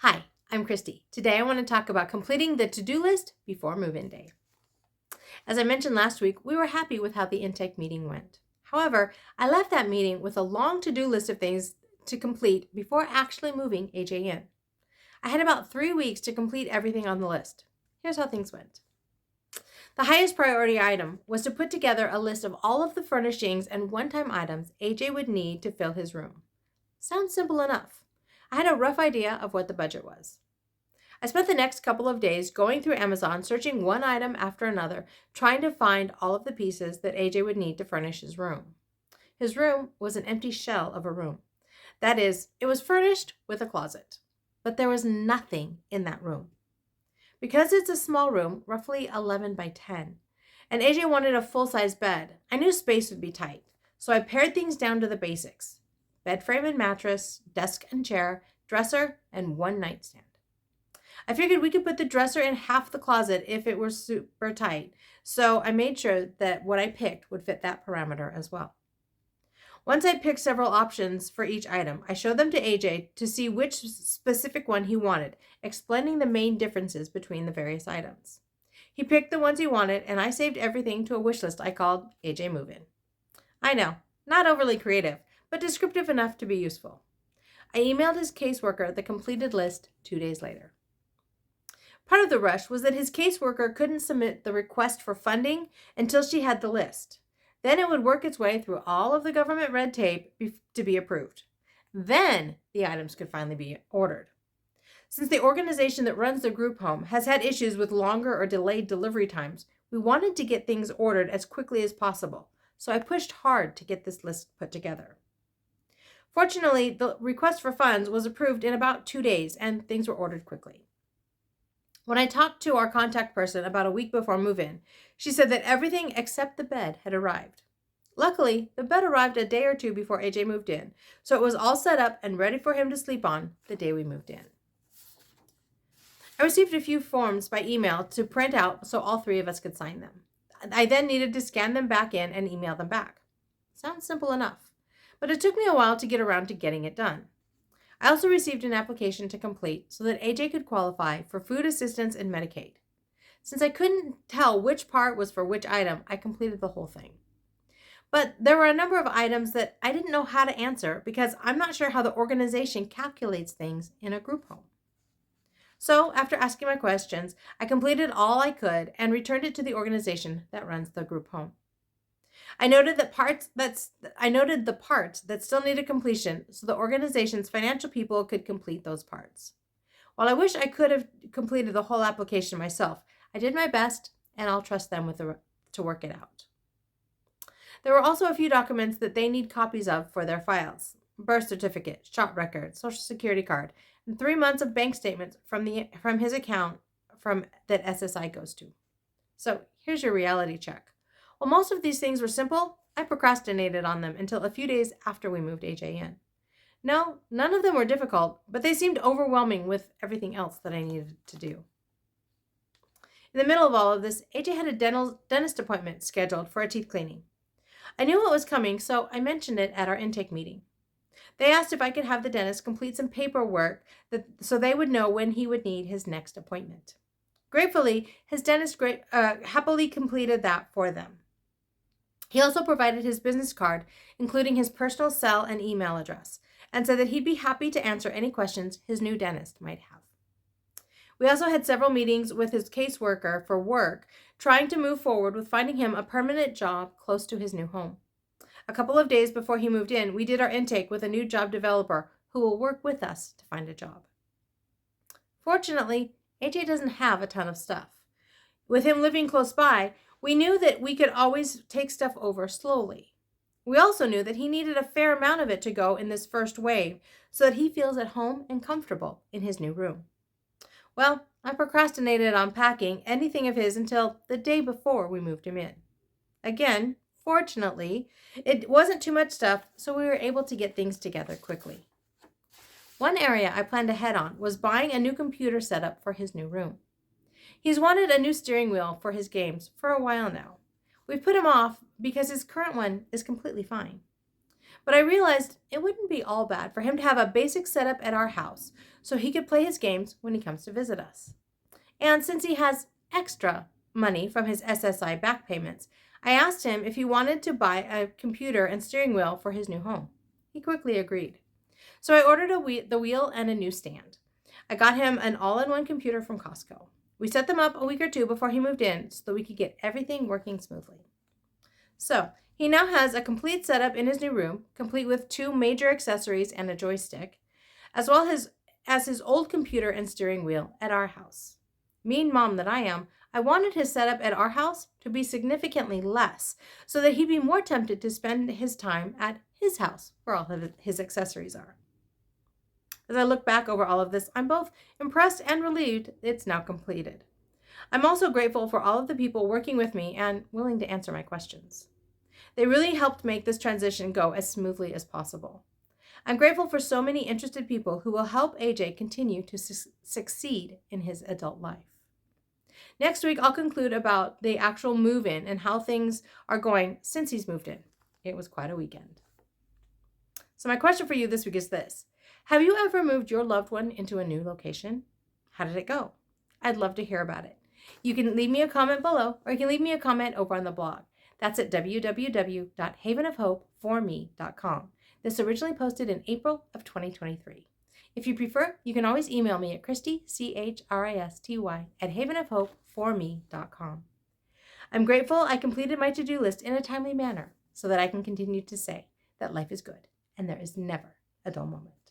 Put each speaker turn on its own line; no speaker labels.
Hi, I'm Christy. Today I want to talk about completing the to-do list before move-in day. As I mentioned last week, we were happy with how the intake meeting went. However, I left that meeting with a long to-do list of things to complete before actually moving AJ in. I had about 3 weeks to complete everything on the list. Here's how things went. The highest priority item was to put together a list of all of the furnishings and one-time items AJ would need to fill his room. Sounds simple enough. I had a rough idea of what the budget was. I spent the next couple of days going through Amazon, searching one item after another, trying to find all of the pieces that AJ would need to furnish his room. His room was an empty shell of a room. That is, it was furnished with a closet, but there was nothing in that room. Because it's a small room, roughly 11 by 10, and AJ wanted a full-size bed, I knew space would be tight, so I pared things down to the basics: bed frame and mattress, desk and chair, dresser, and one nightstand. I figured we could put the dresser in half the closet if it were super tight, so I made sure that what I picked would fit that parameter as well. Once I picked several options for each item, I showed them to AJ to see which specific one he wanted, explaining the main differences between the various items. He picked the ones he wanted, and I saved everything to a wish list I called AJ Move In. I know, not overly creative, but descriptive enough to be useful. I emailed his caseworker the completed list 2 days later. Part of the rush was that his caseworker couldn't submit the request for funding until she had the list. Then it would work its way through all of the government red tape to be approved. Then the items could finally be ordered. Since the organization that runs the group home has had issues with longer or delayed delivery times, we wanted to get things ordered as quickly as possible, so I pushed hard to get this list put together. Fortunately, the request for funds was approved in about 2 days, and things were ordered quickly. When I talked to our contact person about a week before move-in, she said that everything except the bed had arrived. Luckily, the bed arrived a day or two before AJ moved in, so it was all set up and ready for him to sleep on the day we moved in. I received a few forms by email to print out so all three of us could sign them. I then needed to scan them back in and email them back. Sounds simple enough, but it took me a while to get around to getting it done. I also received an application to complete so that AJ could qualify for food assistance and Medicaid. Since I couldn't tell which part was for which item, I completed the whole thing. But there were a number of items that I didn't know how to answer because I'm not sure how the organization calculates things in a group home. So, after asking my questions, I completed all I could and returned it to the organization that runs the group home. I noted the parts that still needed completion so the organization's financial people could complete those parts. While I wish I could have completed the whole application myself, I did my best, and I'll trust them to work it out. There were also a few documents that they need copies of for their files: birth certificate, shop record, social security card, and 3 months of bank statements from his account that SSI goes to. So here's your reality check. While most of these things were simple, I procrastinated on them until a few days after we moved AJ in. No, none of them were difficult, but they seemed overwhelming with everything else that I needed to do. In the middle of all of this, AJ had a dentist appointment scheduled for a teeth cleaning. I knew what was coming, so I mentioned it at our intake meeting. They asked if I could have the dentist complete some paperwork so they would know when he would need his next appointment. Gratefully, his dentist happily completed that for them. He also provided his business card, including his personal cell and email address, and said that he'd be happy to answer any questions his new dentist might have. We also had several meetings with his caseworker for work, trying to move forward with finding him a permanent job close to his new home. A couple of days before he moved in, we did our intake with a new job developer who will work with us to find a job. Fortunately, AJ doesn't have a ton of stuff. With him living close by, we knew that we could always take stuff over slowly. We also knew that he needed a fair amount of it to go in this first wave so that he feels at home and comfortable in his new room. Well, I procrastinated on packing anything of his until the day before we moved him in. Again, fortunately, it wasn't too much stuff, so we were able to get things together quickly. One area I planned ahead on was buying a new computer setup for his new room. He's wanted a new steering wheel for his games for a while now. We've put him off because his current one is completely fine. But I realized it wouldn't be all bad for him to have a basic setup at our house, so he could play his games when he comes to visit us. And since he has extra money from his SSI back payments, I asked him if he wanted to buy a computer and steering wheel for his new home. He quickly agreed. So I ordered the wheel and a new stand. I got him an all-in-one computer from Costco. We set them up a week or two before he moved in so that we could get everything working smoothly. So he now has a complete setup in his new room, complete with 2 major accessories and a joystick, as well as his old computer and steering wheel at our house. Mean mom that I am, I wanted his setup at our house to be significantly less so that he'd be more tempted to spend his time at his house where all of his accessories are. As I look back over all of this, I'm both impressed and relieved it's now completed. I'm also grateful for all of the people working with me and willing to answer my questions. They really helped make this transition go as smoothly as possible. I'm grateful for so many interested people who will help AJ continue to succeed in his adult life. Next week, I'll conclude about the actual move-in and how things are going since he's moved in. It was quite a weekend. So my question for you this week is this. Have you ever moved your loved one into a new location? How did it go? I'd love to hear about it. You can leave me a comment below, or you can leave me a comment over on the blog. That's at www.havenofhopeforme.com. This originally posted in April of 2023. If you prefer, you can always email me at Christy, CHRISTY, at havenofhopeforme.com. I'm grateful I completed my to-do list in a timely manner so that I can continue to say that life is good and there is never a dull moment.